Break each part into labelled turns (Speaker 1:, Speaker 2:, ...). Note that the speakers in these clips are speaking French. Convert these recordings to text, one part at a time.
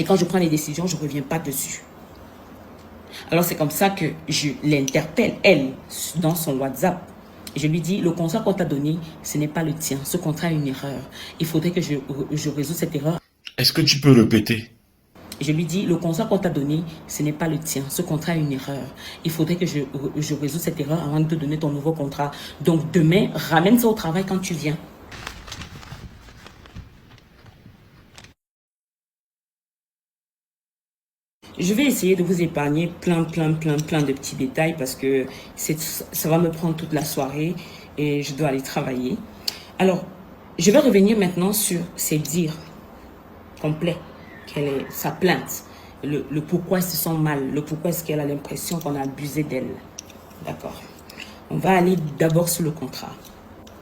Speaker 1: Et quand je prends les décisions, je ne reviens pas dessus. Alors c'est comme ça que je l'interpelle, elle, dans son WhatsApp. Je lui dis, le contrat qu'on t'a donné, ce n'est pas le tien. Ce contrat est une erreur. Il faudrait que je résoudre cette erreur.
Speaker 2: Est-ce que tu peux répéter?
Speaker 1: Je lui dis, le contrat qu'on t'a donné, ce n'est pas le tien. Ce contrat est une erreur. Il faudrait que je résoudre cette erreur avant de te donner ton nouveau contrat. Donc demain, ramène ça au travail quand tu viens. Je vais essayer de vous épargner plein de petits détails parce que ça va me prendre toute la soirée et je dois aller travailler. Alors, je vais revenir maintenant sur ses dires complets, sa plainte, le pourquoi elle se sent mal, le pourquoi est-ce qu'elle a l'impression qu'on a abusé d'elle. D'accord. On va aller d'abord sur le contrat.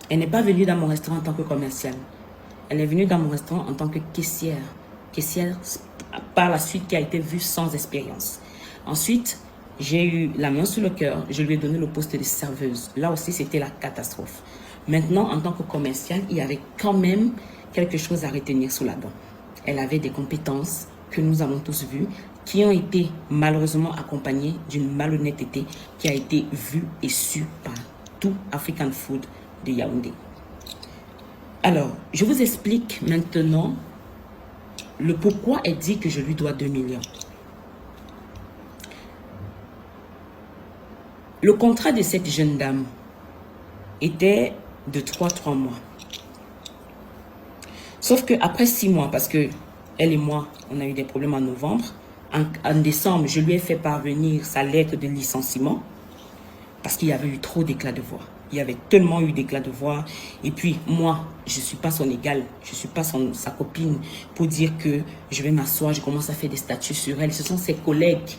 Speaker 1: Elle n'est pas venue dans mon restaurant en tant que commerciale. Elle est venue dans mon restaurant en tant que caissière. Caissière par la suite qui a été vue sans expérience. Ensuite, j'ai eu la main sur le cœur. Je lui ai donné le poste de serveuse. Là aussi, c'était la catastrophe. Maintenant, en tant que commerciale, il y avait quand même quelque chose à retenir sous la dent. Elle avait des compétences que nous avons tous vues, qui ont été malheureusement accompagnées d'une malhonnêteté qui a été vue et sue par tout African Food de Yaoundé. Alors, je vous explique maintenant le pourquoi elle dit que je lui dois 2 millions. Le contrat de cette jeune dame était de 3 mois. Sauf qu'après 6 mois, parce que elle et moi, on a eu des problèmes en novembre, en décembre, je lui ai fait parvenir sa lettre de licenciement parce qu'il y avait eu trop d'éclats de voix. Il y avait tellement eu d'éclats de voix. Et puis, moi, je ne suis pas son égale. Je ne suis pas sa copine pour dire que je vais m'asseoir, je commence à faire des statuts sur elle. Ce sont ses collègues.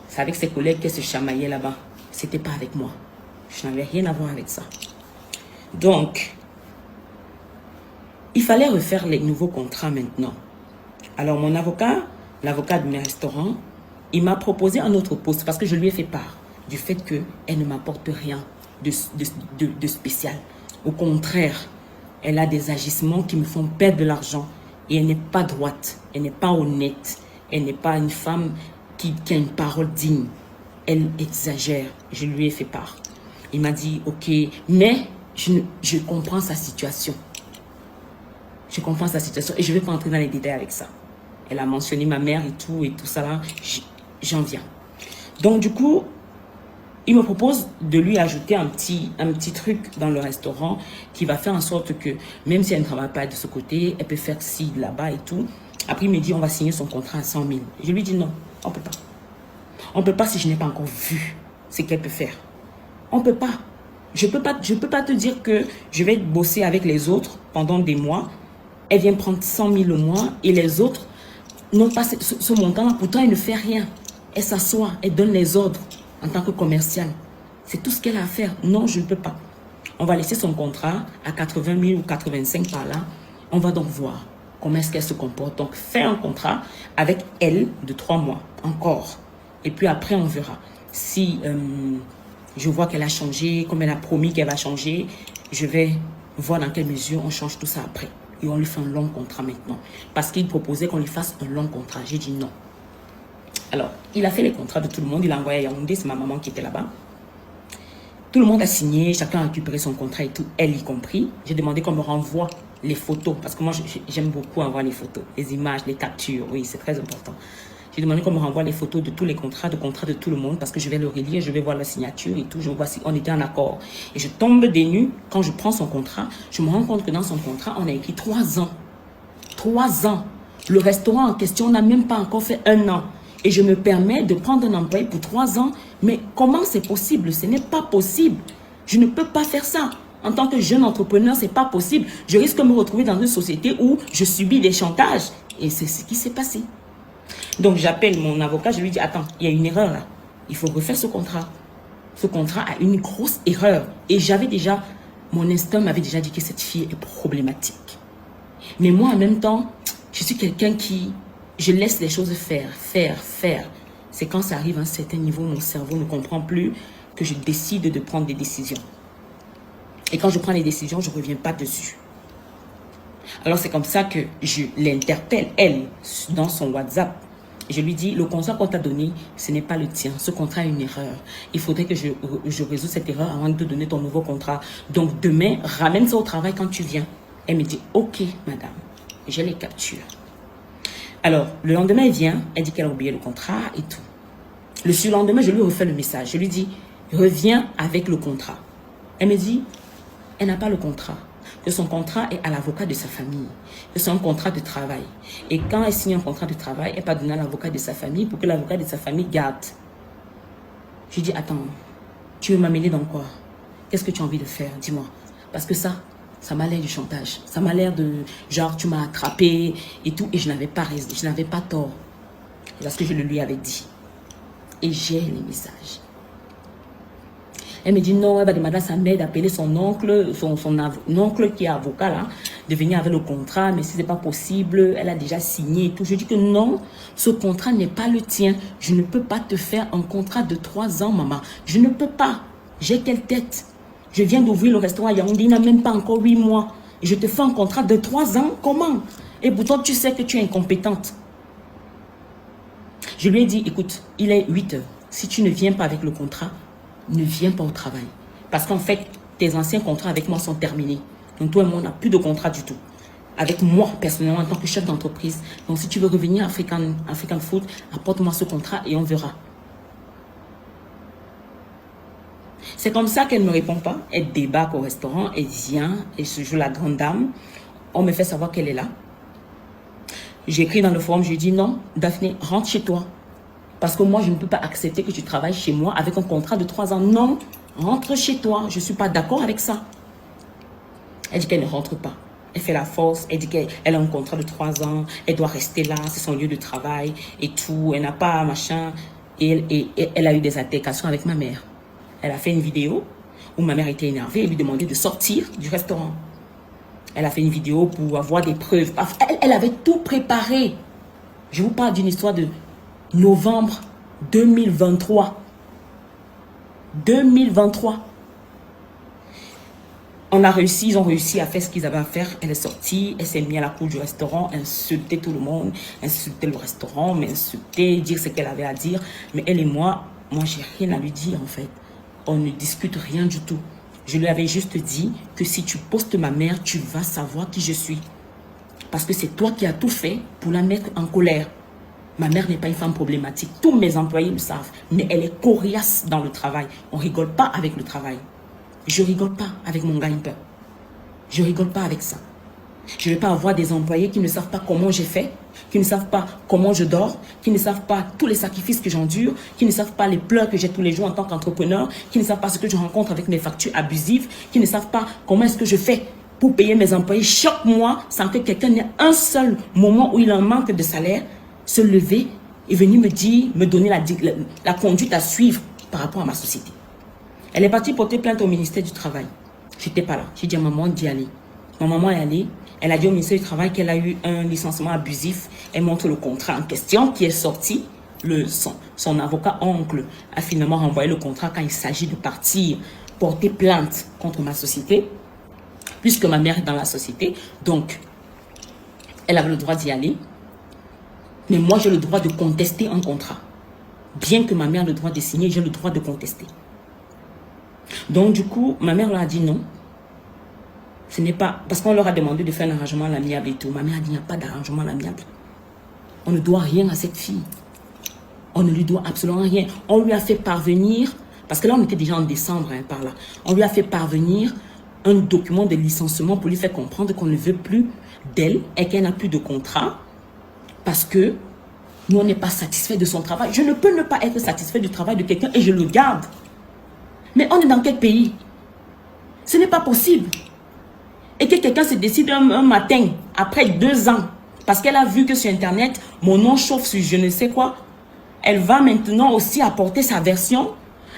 Speaker 1: C'est avec ses collègues qu'elle se chamaillait là-bas. Ce n'était pas avec moi. Je n'avais rien à voir avec ça. Donc, il fallait refaire les nouveaux contrats maintenant. Alors, mon avocat, l'avocat de mes restaurants, il m'a proposé un autre poste parce que je lui ai fait part du fait qu'elle ne m'apporte rien de spécial. Au contraire, elle a des agissements qui me font perdre de l'argent et elle n'est pas droite, elle n'est pas honnête, elle n'est pas une femme qui a une parole digne. Elle exagère. Je lui ai fait part. Il m'a dit, ok, mais je comprends sa situation. Je comprends sa situation et je ne vais pas entrer dans les détails avec ça. Elle a mentionné ma mère et tout ça là, j'en viens. Donc du coup, il me propose de lui ajouter un petit truc dans le restaurant qui va faire en sorte que même si elle ne travaille pas de ce côté, elle peut faire ci là-bas et tout. Après, il me dit, on va signer son contrat à 100 000. Je lui dis non, on ne peut pas. On ne peut pas si je n'ai pas encore vu ce qu'elle peut faire. On ne peut pas. Je peux pas te dire que je vais bosser avec les autres pendant des mois. Elle vient prendre 100 000 le mois et les autres n'ont pas ce montant-là. Pourtant, elle ne fait rien. Elle s'assoit, elle donne les ordres en tant que commerciale. C'est tout ce qu'elle a à faire. Non, je ne peux pas. On va laisser son contrat à 80 000 ou 85 par là. On va donc voir comment est-ce qu'elle se comporte. Donc, faire un contrat avec elle de 3 mois encore. Et puis après, on verra. Si je vois qu'elle a changé, comme elle a promis qu'elle va changer, je vais voir dans quelle mesure on change tout ça après. Et on lui fait un long contrat maintenant. Parce qu'il proposait qu'on lui fasse un long contrat. J'ai dit non. Alors, il a fait les contrats de tout le monde. Il a envoyé à Yaoundé, c'est ma maman qui était là-bas. Tout le monde a signé, chacun a récupéré son contrat et tout, elle y compris. J'ai demandé qu'on me renvoie les photos. Parce que moi, j'aime beaucoup avoir les photos, les images, les captures. Oui, c'est très important. J'ai demandé qu'on me renvoie les photos de tous les contrats, de tout le monde, parce que je vais le relire, je vais voir la signature et tout, je vois si on était en accord. Et je tombe des nues, quand je prends son contrat, je me rends compte que dans son contrat, on a écrit 3 ans. 3 ans. Le restaurant en question n'a même pas encore fait 1 an. Et je me permets de prendre un employé pour 3 ans. Mais comment c'est possible? Ce n'est pas possible. Je ne peux pas faire ça. En tant que jeune entrepreneur, ce n'est pas possible. Je risque de me retrouver dans une société où je subis des chantages. Et c'est ce qui s'est passé. Donc, j'appelle mon avocat, je lui dis, attends, il y a une erreur là. Il faut refaire ce contrat. Ce contrat a une grosse erreur. Et mon instinct m'avait déjà dit que cette fille est problématique. Mais moi, en même temps, je suis quelqu'un qui, je laisse les choses faire. C'est quand ça arrive à un certain niveau, mon cerveau ne comprend plus que je décide de prendre des décisions. Et quand je prends les décisions, je ne reviens pas dessus. Alors c'est comme ça que je l'interpelle, elle, dans son WhatsApp. Je lui dis, le contrat qu'on t'a donné, ce n'est pas le tien. Ce contrat est une erreur. Il faudrait que je résous cette erreur avant de te donner ton nouveau contrat. Donc demain, ramène ça au travail quand tu viens. Elle me dit, ok, madame. Je les capture. Alors, le lendemain, elle vient. Elle dit qu'elle a oublié le contrat et tout. Le surlendemain, je lui refais le message. Je lui dis, reviens avec le contrat. Elle me dit, elle n'a pas le contrat. Que son contrat est à l'avocat de sa famille, que c'est un contrat de travail. Et quand elle signe un contrat de travail, elle n'est pas donné à l'avocat de sa famille pour que l'avocat de sa famille garde. Je lui dis, attends, tu veux m'amener dans quoi? Qu'est-ce que tu as envie de faire? Dis-moi. Parce que ça m'a l'air du chantage. Ça m'a l'air de, genre, tu m'as attrapé et tout. Et je n'avais pas tort. Parce que je le lui avais dit. Et j'ai les messages. Elle me dit non, elle va demander à sa mère d'appeler son oncle, son oncle qui est avocat là, de venir avec le contrat, mais si ce n'est pas possible, elle a déjà signé et tout. Je dis que non, ce contrat n'est pas le tien. Je ne peux pas te faire un contrat de 3 ans, maman. Je ne peux pas. J'ai quelle tête? Je viens d'ouvrir le restaurant à Yaoundé, il n'a même pas encore 8 mois. Et je te fais un contrat de 3 ans, comment? Et pourtant, tu sais que tu es incompétente. Je lui ai dit, écoute, il est 8 heures. Si tu ne viens pas avec le contrat, ne viens pas au travail. Parce qu'en fait, tes anciens contrats avec moi sont terminés. Donc toi et moi, on n'a plus de contrat du tout. Avec moi, personnellement, en tant que chef d'entreprise. Donc si tu veux revenir à African Food, apporte-moi ce contrat et on verra. C'est comme ça qu'elle ne me répond pas. Elle débarque au restaurant, elle vient, elle se joue la grande dame. On me fait savoir qu'elle est là. J'écris dans le forum, je lui dis non, Daphné, rentre chez toi. Parce que moi, je ne peux pas accepter que tu travailles chez moi avec un contrat de 3 ans. Non, rentre chez toi. Je ne suis pas d'accord avec ça. Elle dit qu'elle ne rentre pas. Elle fait la force. Elle dit qu'elle a un contrat de 3 ans. Elle doit rester là. C'est son lieu de travail et tout. Elle n'a pas machin. Et elle a eu des altercations avec ma mère. Elle a fait une vidéo où ma mère était énervée et lui demandait de sortir du restaurant. Elle a fait une vidéo pour avoir des preuves. Elle avait tout préparé. Je vous parle d'une histoire de novembre 2023. 2023. Ils ont réussi à faire ce qu'ils avaient à faire. Elle est sortie, elle s'est mise à la cour du restaurant, insulter tout le monde, insulter le restaurant, m'insulter, dire ce qu'elle avait à dire. Mais elle et moi, j'ai rien à lui dire en fait. On ne discute rien du tout. Je lui avais juste dit que si tu postes ma mère, tu vas savoir qui je suis. Parce que c'est toi qui as tout fait pour la mettre en colère. Ma mère n'est pas une femme problématique. Tous mes employés le savent. Mais elle est coriace dans le travail. On ne rigole pas avec le travail. Je ne rigole pas avec mon gagne-pain. Je ne rigole pas avec ça. Je ne vais pas avoir des employés qui ne savent pas comment j'ai fait, qui ne savent pas comment je dors, qui ne savent pas tous les sacrifices que j'endure, qui ne savent pas les pleurs que j'ai tous les jours en tant qu'entrepreneur, qui ne savent pas ce que je rencontre avec mes factures abusives, qui ne savent pas comment est-ce que je fais pour payer mes employés chaque mois sans que quelqu'un n'ait un seul moment où il en manque de salaire, se lever et venir me dire, me donner la conduite à suivre par rapport à ma société. Elle est partie porter plainte au ministère du Travail. Je n'étais pas là. J'ai dit à maman d'y aller. Ma maman est allée. Elle a dit au ministère du Travail qu'elle a eu un licenciement abusif. Elle montre le contrat en question qui est sorti. Son avocat oncle a finalement renvoyé le contrat quand il s'agit de partir porter plainte contre ma société. Puisque ma mère est dans la société. Donc, elle avait le droit d'y aller. Mais moi, j'ai le droit de contester un contrat. Bien que ma mère ait le droit de signer, j'ai le droit de contester. Donc, du coup, ma mère leur a dit non. Ce n'est pas... Parce qu'on leur a demandé de faire un arrangement à l'amiable et tout. Ma mère a dit, il n'y a pas d'arrangement à l'amiable. On ne doit rien à cette fille. On ne lui doit absolument rien. On lui a fait parvenir... Parce que là, on était déjà en décembre, par là. On lui a fait parvenir un document de licenciement pour lui faire comprendre qu'on ne veut plus d'elle et qu'elle n'a plus de contrat. Parce que nous, on n'est pas satisfait de son travail. Je ne peux ne pas être satisfait du travail de quelqu'un et je le garde. Mais on est dans quel pays? Ce n'est pas possible. Et que quelqu'un se décide un matin, après 2 ans, parce qu'elle a vu que sur Internet, mon nom chauffe sur je ne sais quoi, elle va maintenant aussi apporter sa version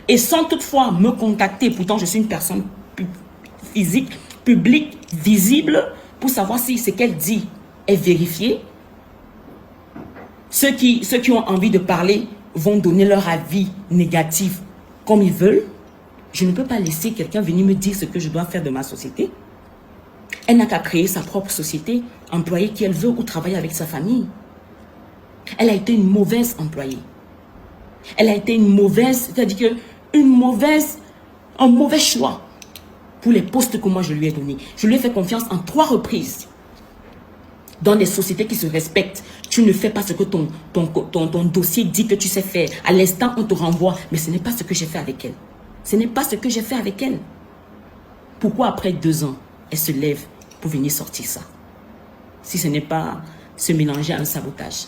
Speaker 1: et sans toutefois me contacter. Pourtant, je suis une personne physique, publique, visible, pour savoir si ce qu'elle dit est vérifié. Ceux qui ont envie de parler vont donner leur avis négatif comme ils veulent. Je ne peux pas laisser quelqu'un venir me dire ce que je dois faire de ma société. Elle n'a qu'à créer sa propre société, employer qui elle veut ou travailler avec sa famille. Elle a été une mauvaise employée. Elle a été une mauvaise, c'est-à-dire un mauvais choix pour les postes que moi je lui ai donnés. Je lui ai fait confiance en 3 reprises. Dans des sociétés qui se respectent, tu ne fais pas ce que ton dossier dit que tu sais faire. À l'instant, on te renvoie. Mais ce n'est pas ce que j'ai fait avec elle. Ce n'est pas ce que j'ai fait avec elle. Pourquoi après 2 ans, elle se lève pour venir sortir ça? Si ce n'est pas se mélanger à un sabotage.